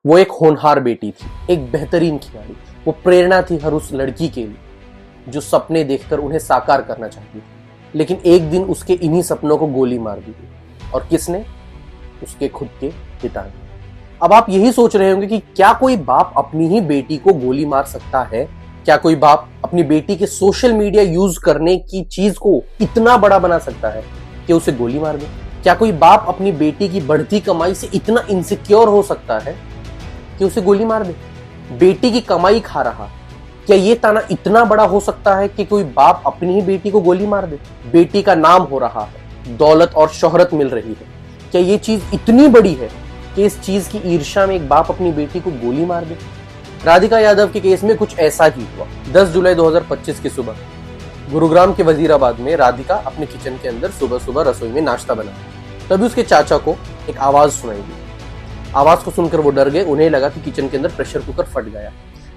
वो एक होनहार बेटी थी, एक बेहतरीन खिलाड़ी। वो प्रेरणा थी हर उस लड़की के लिए जो सपने देखकर उन्हें साकार करना चाहती थी। लेकिन एक दिन उसके इन्हीं सपनों को गोली मार दी गई। और किसने? उसके खुद के पिता ने। अब आप यही सोच रहे होंगे कि क्या कोई बाप अपनी ही बेटी को गोली मार सकता है? क्या कोई बाप अपनी बेटी के सोशल मीडिया यूज करने की चीज को इतना बड़ा बना सकता है कि उसे गोली मार दे? क्या कोई बाप अपनी बेटी की बढ़ती कमाई से इतना इनसिक्योर हो सकता है कि उसे गोली मार दे? बेटी की कमाई खा रहा, क्या ये ताना इतना बड़ा हो सकता है कि कोई बाप अपनी ही बेटी को गोली मार दे? बेटी का नाम हो रहा है, दौलत और शोहरत मिल रही है, क्या ये चीज इतनी बड़ी है कि इस चीज की ईर्ष्या में एक बाप अपनी बेटी को गोली मार दे? राधिका यादव के केस में कुछ ऐसा ही हुआ। 10 जुलाई 2025 की सुबह गुरुग्राम के वजीराबाद में राधिका अपने किचन के अंदर सुबह सुबह रसोई में नाश्ता बना। तभी उसके चाचा को एक आवाज सुनाई दी। आवाज को सुनकर वो डर गए। उन्हें लगा कि किचन के अंदर प्रेशर कुकर फट गया।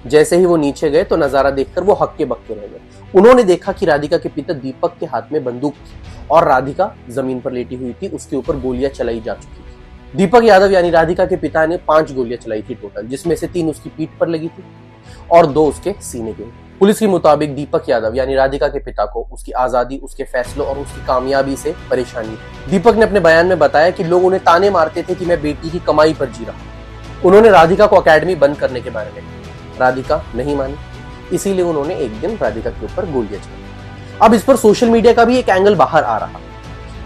जैसे ही वो नीचे गए तो नजारा देखकर वो हक्के बक्के रह गए। उन्होंने देखा कि राधिका के पिता दीपक के हाथ में बंदूक थी और राधिका जमीन पर लेटी हुई थी। उसके ऊपर गोलियां चलाई जा चुकी थी। दीपक यादव यानी राधिका के पिता ने 5 गोलियां चलाई थी टोटल, जिसमें से 3 उसकी पीठ पर लगी थी और 2 उसके सीने के। पुलिस के मुताबिक दीपक यादव यानी राधिका के पिता को उसकी आजादी, उसके फैसलों और उसकी कामयाबी से परेशानी थी। दीपक ने अपने बयान में बताया कि लोग उन्हें ताने मारते थे कि मैं बेटी की कमाई पर जी रहा हूं। उन्होंने राधिका को अकेडमी बंद करने के बारे में कहा। राधिका नहीं मानी, इसीलिए उन्होंने एक दिन राधिका के ऊपर गोलियां चलाई। अब इस पर सोशल मीडिया का भी एक एंगल बाहर आ रहा।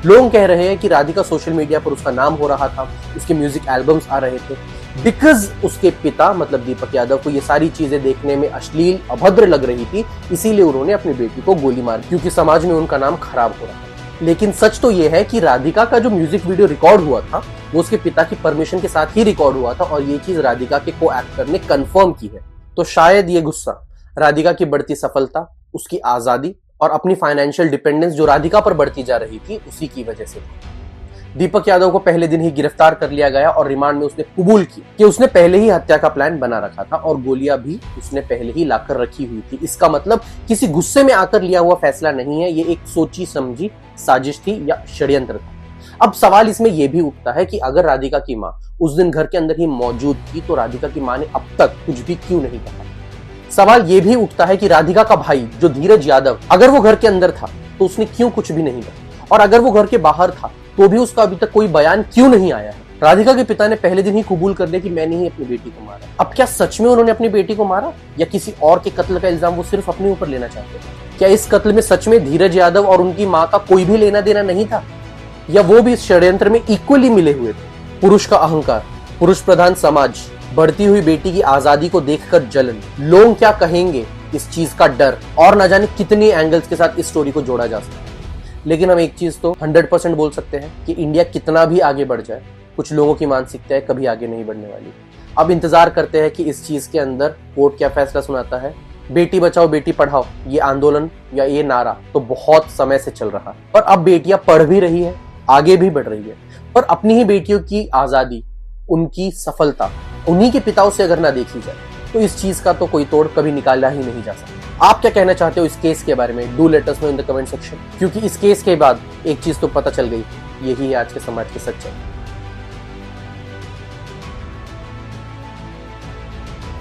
लोग कह रहे हैं कि राधिका सोशल मीडिया पर उसका नाम हो रहा था, उसके म्यूजिक एल्बम्स आ रहे थे, बिकॉज उसके पिता मतलब दीपक यादव को ये सारी चीजें देखने में अश्लील, अभद्र लग रही थी, इसीलिए उन्होंने अपनी बेटी को गोली मारी, क्योंकि समाज में उनका नाम खराब हो रहा था। लेकिन सच तो यह है कि राधिका का जो म्यूजिक वीडियो रिकॉर्ड हुआ था वो उसके पिता की परमिशन के साथ ही रिकॉर्ड हुआ था और ये चीज राधिका के को एक्टर ने कंफर्म की है। तो शायद ये गुस्सा राधिका की बढ़ती सफलता, उसकी आजादी और अपनी फाइनेंशियल डिपेंडेंस जो राधिका पर बढ़ती जा रही थी उसी की वजह से। दीपक यादव को पहले दिन ही गिरफ्तार कर लिया गया और रिमांड में उसने कबूल किया कि उसने पहले ही हत्या का प्लान बना रखा था और गोलियां भी उसने पहले ही लाकर रखी हुई थी। इसका मतलब किसी गुस्से में आकर लिया हुआ फैसला नहीं है, ये एक सोची समझी साजिश थी या षड्यंत्र था। अब सवाल इसमें यह भी उठता है कि अगर राधिका की मां उस दिन घर के अंदर ही मौजूद थी तो राधिका की मां ने अब तक कुछ भी क्यों नहीं कहा? सवाल यह भी उठता है कि राधिका का भाई जो धीरज यादव, अगर वो घर के अंदर था तो उसने क्यों कुछ भी नहीं कहा, और अगर वो घर के बाहर था तो भी उसका अभी तक कोई बयान क्यों नहीं आया है? राधिका के पिता ने पहले दिन ही कबूल कर दिया कि मैंने ही अपनी बेटी को मारा। अब क्या सच में उन्होंने अपनी बेटी को मारा या किसी और के कत्ल का इल्जाम वो सिर्फ अपने ऊपर लेना चाहते थे? क्या इस कत्ल में सच में धीरज यादव और उनकी मां का कोई भी लेना देना नहीं था, या वो भी इस षड्यंत्र में इक्वली मिले हुए थे? पुरुष का अहंकार, पुरुष प्रधान समाज, बढ़ती हुई बेटी की आजादी को देखकर जलन, लोग क्या कहेंगे इस चीज का डर, और न जाने कितने एंगल्स के साथ इस स्टोरी को जोड़ा जा सकता है। लेकिन हम एक चीज तो 100% बोल सकते हैं कि इंडिया कितना भी आगे बढ़ जाए, कुछ लोगों की मानसिकता कभी आगे नहीं बढ़ने वाली। अब इंतजार करते हैं कि इस चीज के अंदर कोर्ट क्या फैसला सुनाता है। बेटी बचाओ बेटी पढ़ाओ ये आंदोलन या ये नारा तो बहुत समय से चल रहा है, और अब बेटियां पढ़ भी रही है, आगे भी बढ़ रही है, पर अपनी ही बेटियों की आजादी, उनकी सफलता उन्हीं के पिताओं से अगर ना देखी जाए तो इस चीज का तो कोई तोड़ कभी निकाला ही नहीं जा सकता। आप क्या कहना चाहते हो इस केस के बारे में? Do let us know in the comment section, क्योंकि इस केस के बाद एक चीज तो पता चल गई, यही है आज के समाज की सच्चाई।